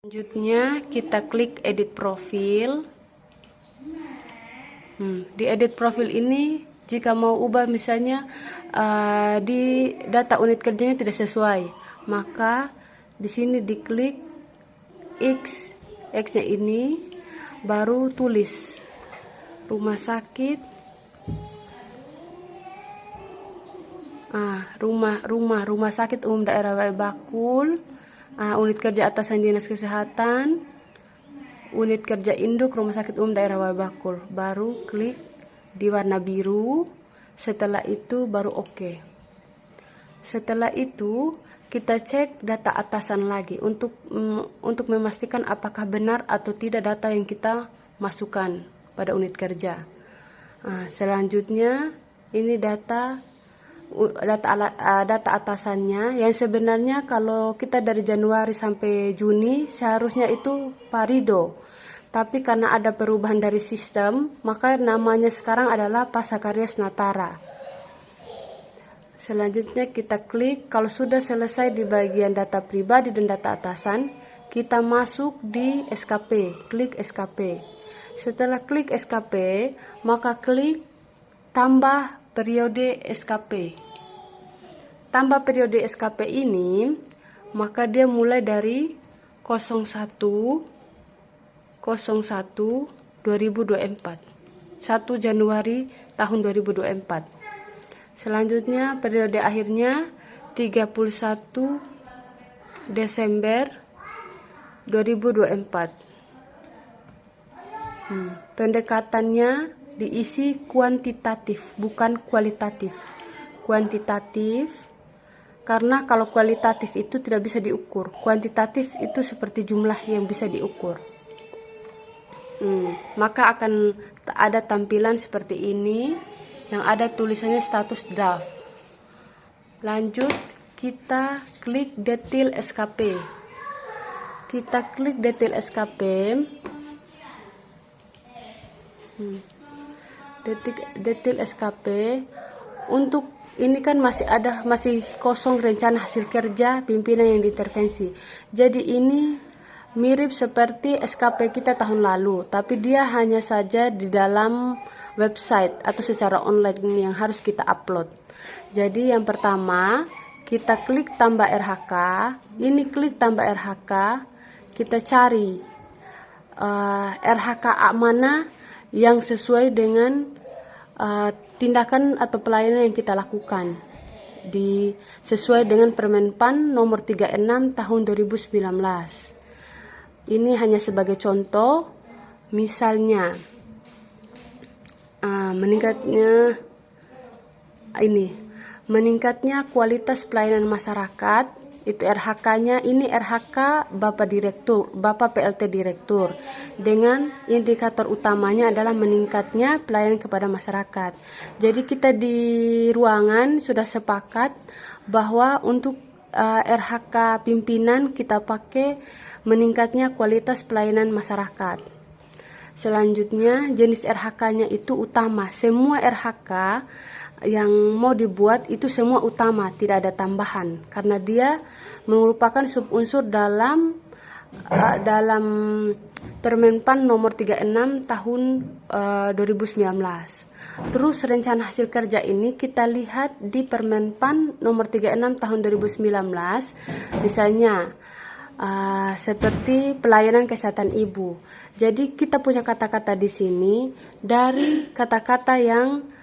Selanjutnya kita klik edit profil. Di edit profil ini jika mau ubah misalnya di data unit kerjanya tidak sesuai, maka di sini diklik X-nya ini, baru tulis rumah sakit, rumah sakit umum daerah Waai Bakul, unit kerja atasan dinas kesehatan, unit kerja induk rumah sakit umum daerah Waai Bakul, baru klik di warna biru. Setelah itu baru oke. Setelah itu kita cek data atasan lagi untuk memastikan apakah benar atau tidak data yang kita masukkan pada unit kerja. Selanjutnya ini data atasannya, yang sebenarnya kalau kita dari Januari sampai Juni seharusnya itu Pak Rido, tapi karena ada perubahan dari sistem maka namanya sekarang adalah Pak Sakarias Natara. Selanjutnya kita klik, kalau sudah selesai di bagian data pribadi dan data atasan, kita masuk di SKP, klik SKP. Setelah klik SKP, maka klik tambah periode SKP. Tambah periode SKP ini, maka dia mulai dari 01/01/2024, 1 Januari tahun 2024. Selanjutnya periode akhirnya 31 Desember 2024. Pendekatannya diisi kuantitatif, bukan kualitatif. Kuantitatif, karena kalau kualitatif itu tidak bisa diukur. Kuantitatif itu seperti jumlah yang bisa diukur. Maka akan ada tampilan seperti ini, yang ada tulisannya status draft. Lanjut, kita klik detail SKP. Kita klik detail SKP. Detail SKP. Untuk ini kan masih kosong rencana hasil kerja pimpinan yang diintervensi. Jadi ini mirip seperti SKP kita tahun lalu, tapi dia hanya saja di dalam website atau secara online yang harus kita upload. Jadi yang pertama kita klik tambah RHK. Ini klik tambah RHK, kita cari RHK mana yang sesuai dengan tindakan atau pelayanan yang kita lakukan, sesuai dengan Permenpan nomor 36 tahun 2019. Ini hanya sebagai contoh, misalnya meningkatnya kualitas pelayanan masyarakat, itu RHK-nya, ini RHK Bapak PLT Direktur, dengan indikator utamanya adalah meningkatnya pelayanan kepada masyarakat. Jadi kita di ruangan sudah sepakat bahwa untuk RHK pimpinan kita pakai meningkatnya kualitas pelayanan masyarakat. Selanjutnya jenis RHK-nya itu utama. Semua RHK yang mau dibuat itu semua utama, tidak ada tambahan, karena dia merupakan subunsur dalam Permenpan nomor 36 tahun 2019. Terus rencana hasil kerja ini kita lihat di Permenpan nomor 36 tahun 2019, misalnya seperti pelayanan kesehatan ibu. Jadi kita punya kata-kata di sini, dari kata-kata yang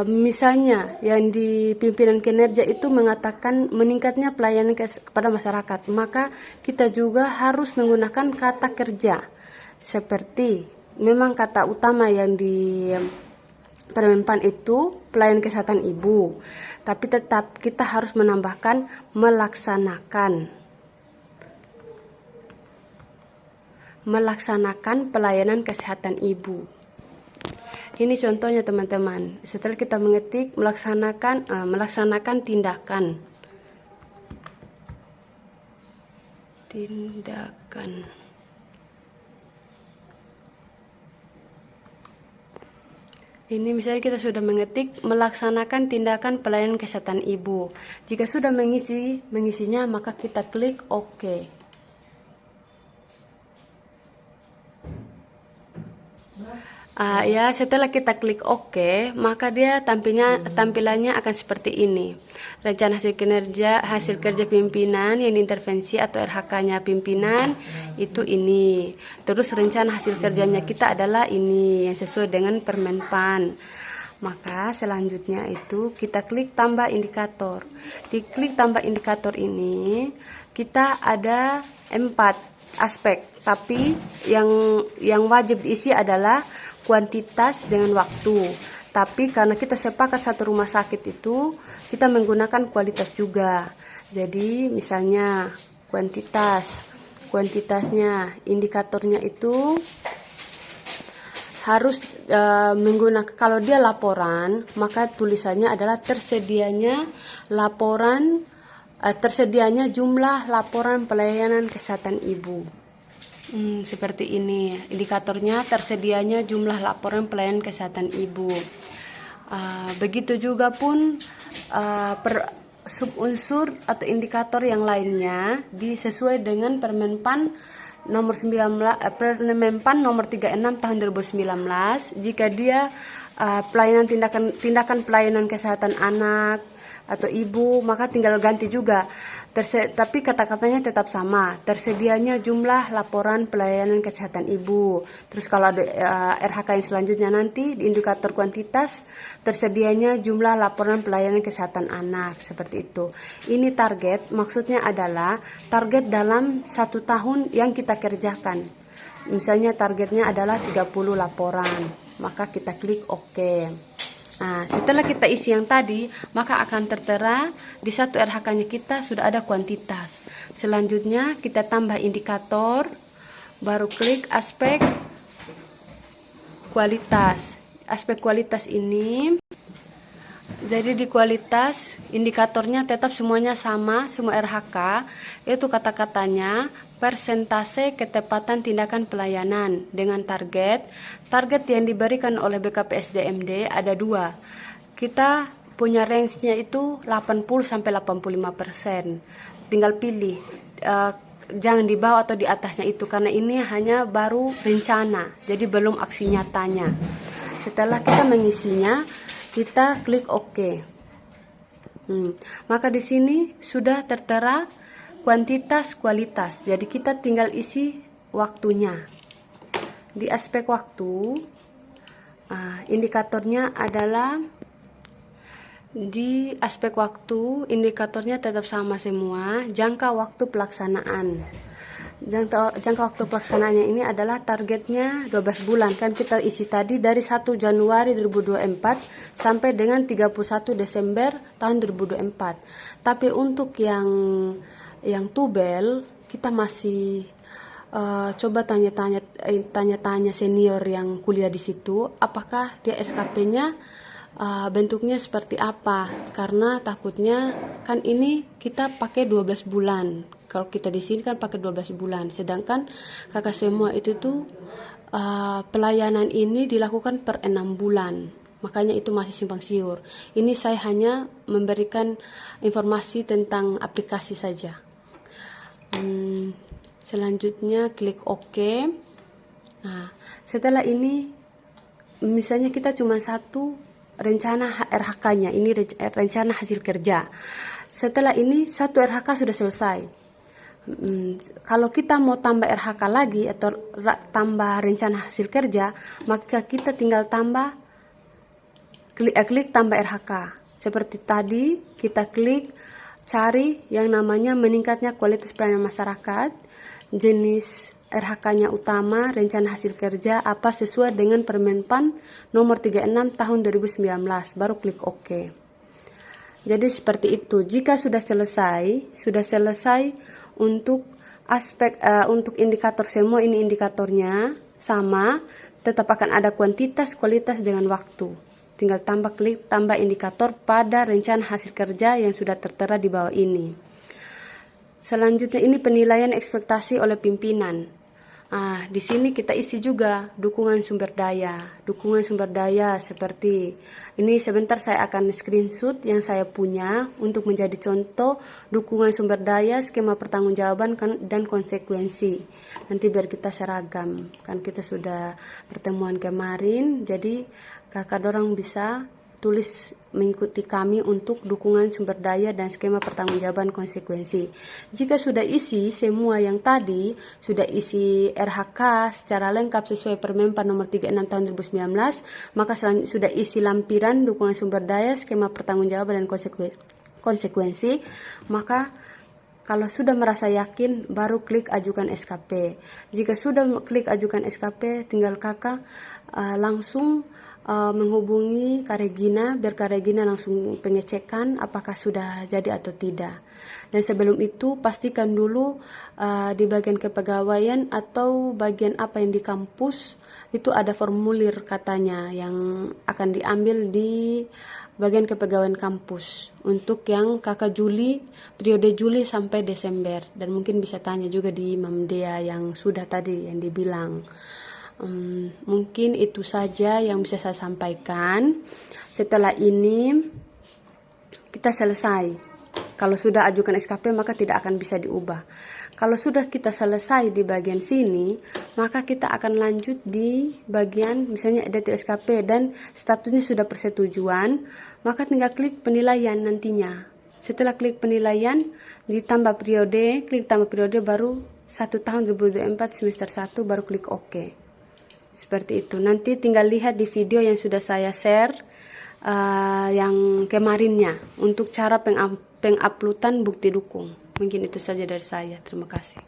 misalnya yang di pimpinan kinerja itu mengatakan meningkatnya pelayanan kepada masyarakat, maka kita juga harus menggunakan kata kerja seperti memang kata utama yang di Permenpan itu pelayanan kesehatan ibu, tapi tetap kita harus menambahkan melaksanakan pelayanan kesehatan ibu. Ini contohnya teman-teman. Setelah kita mengetik melaksanakan tindakan. Ini misalnya kita sudah mengetik melaksanakan tindakan pelayanan kesehatan ibu. Jika sudah mengisinya, maka kita klik OK. Ya, setelah kita klik OK, maka dia tampilannya akan seperti ini. Rencana hasil kerja pimpinan yang diintervensi atau RHK-nya pimpinan itu ini. Terus rencana hasil kerjanya kita adalah ini yang sesuai dengan Permenpan. Maka selanjutnya itu kita klik tambah indikator. Di klik tambah indikator ini kita ada 4 aspek, tapi yang wajib diisi adalah kuantitas dengan waktu. Tapi karena kita sepakat satu rumah sakit itu, kita menggunakan kualitas juga. Jadi misalnya kuantitasnya, indikatornya itu harus menggunakan, kalau dia laporan, maka tulisannya adalah tersedianya jumlah laporan pelayanan kesehatan ibu. Seperti ini indikatornya, tersedianya jumlah laporan pelayanan kesehatan ibu. Begitu juga pun subunsur atau indikator yang lainnya sesuai dengan Permenpan nomor 36 tahun 2019. Jika dia tindakan pelayanan kesehatan anak atau ibu, maka tinggal ganti juga. Tapi kata-katanya tetap sama, tersedianya jumlah laporan pelayanan kesehatan ibu. Terus kalau ada RHK yang selanjutnya nanti di indikator kuantitas, tersedianya jumlah laporan pelayanan kesehatan anak, seperti itu. Ini target, maksudnya adalah target dalam 1 tahun yang kita kerjakan. Misalnya targetnya adalah 30 laporan, maka kita klik OK. Nah, setelah kita isi yang tadi, maka akan tertera di satu RHK-nya kita sudah ada kuantitas. Selanjutnya kita tambah indikator, baru klik aspek kualitas. Aspek kualitas ini, jadi di kualitas indikatornya tetap semuanya sama, semua RHK, yaitu kata-katanya persentase ketepatan tindakan pelayanan dengan target yang diberikan oleh BKPSDMD ada 2. Kita punya range-nya itu 80-85%. Tinggal pilih, jangan di bawah atau di atasnya itu, karena ini hanya baru rencana, jadi belum aksi nyatanya. Setelah kita mengisinya, kita klik OK. Maka di sini sudah tertera kuantitas kualitas. Jadi kita tinggal isi waktunya. Di aspek waktu, indikatornya adalah di aspek waktu, indikatornya tetap sama semua. Jangka waktu pelaksanaan. Jangka waktu pelaksanaannya ini adalah targetnya 12 bulan. Kan kita isi tadi dari 1 Januari 2024 sampai dengan 31 Desember tahun 2024. Tapi untuk yang tubel, kita masih coba tanya-tanya senior yang kuliah di situ, apakah dia SKP-nya bentuknya seperti apa, karena takutnya kan ini kita pakai 12 bulan. Kalau kita di sini kan pakai 12 bulan, sedangkan kakak semua itu tuh pelayanan ini dilakukan per 6 bulan. Makanya itu masih simpang siur. Ini saya hanya memberikan informasi tentang aplikasi saja. Selanjutnya klik OK. Nah, setelah ini misalnya kita cuma satu rencana RHK-nya, ini rencana hasil kerja. Setelah ini satu RHK sudah selesai. Kalau kita mau tambah RHK lagi atau tambah rencana hasil kerja, maka kita tinggal klik tambah RHK. Seperti tadi kita klik cari yang namanya meningkatnya kualitas pelayanan masyarakat, jenis RHK-nya utama, rencana hasil kerja apa sesuai dengan Permenpan nomor 36 tahun 2019, baru klik OK. Jadi seperti itu. Jika sudah selesai untuk aspek untuk indikator semua, ini indikatornya sama, tetap akan ada kuantitas, kualitas dengan waktu. Tinggal klik tambah indikator pada rencana hasil kerja yang sudah tertera di bawah ini. Selanjutnya ini penilaian ekspektasi oleh pimpinan. Di sini kita isi juga dukungan sumber daya. Dukungan sumber daya seperti ini, sebentar saya akan screenshot yang saya punya untuk menjadi contoh dukungan sumber daya, skema pertanggungjawaban dan konsekuensi. Nanti biar kita seragam. Kan kita sudah pertemuan kemarin, jadi kakak dorang bisa tulis mengikuti kami untuk dukungan sumber daya dan skema pertanggungjawaban konsekuensi. Jika sudah isi semua yang tadi, sudah isi RHK secara lengkap sesuai Permen nomor 36 tahun 2019, maka selanjutnya sudah isi lampiran dukungan sumber daya, skema pertanggungjawaban dan konsekuensi, maka kalau sudah merasa yakin, baru klik ajukan SKP. Jika sudah klik ajukan SKP, tinggal kakak langsung menghubungi Kak Regina, biar Kak Regina langsung pengecekan apakah sudah jadi atau tidak. Dan sebelum itu pastikan dulu di bagian kepegawaian atau bagian apa yang di kampus itu ada formulir katanya yang akan diambil di bagian kepegawaian kampus untuk yang kakak Juli, periode Juli sampai Desember. Dan mungkin bisa tanya juga di Mam Dea yang sudah tadi yang dibilang. Mungkin itu saja yang bisa saya sampaikan. Setelah ini kita selesai. Kalau sudah ajukan SKP maka tidak akan bisa diubah. Kalau sudah kita selesai di bagian sini, maka kita akan lanjut di bagian misalnya detail SKP dan statusnya sudah persetujuan, maka tinggal klik penilaian nantinya. Setelah klik penilaian, ditambah periode, klik tambah periode baru 1 tahun 2024 semester 1 baru klik OK. Seperti itu. Nanti tinggal lihat di video yang sudah saya share yang kemarinnya untuk cara penguploadan bukti dukung. Mungkin itu saja dari saya. Terima kasih.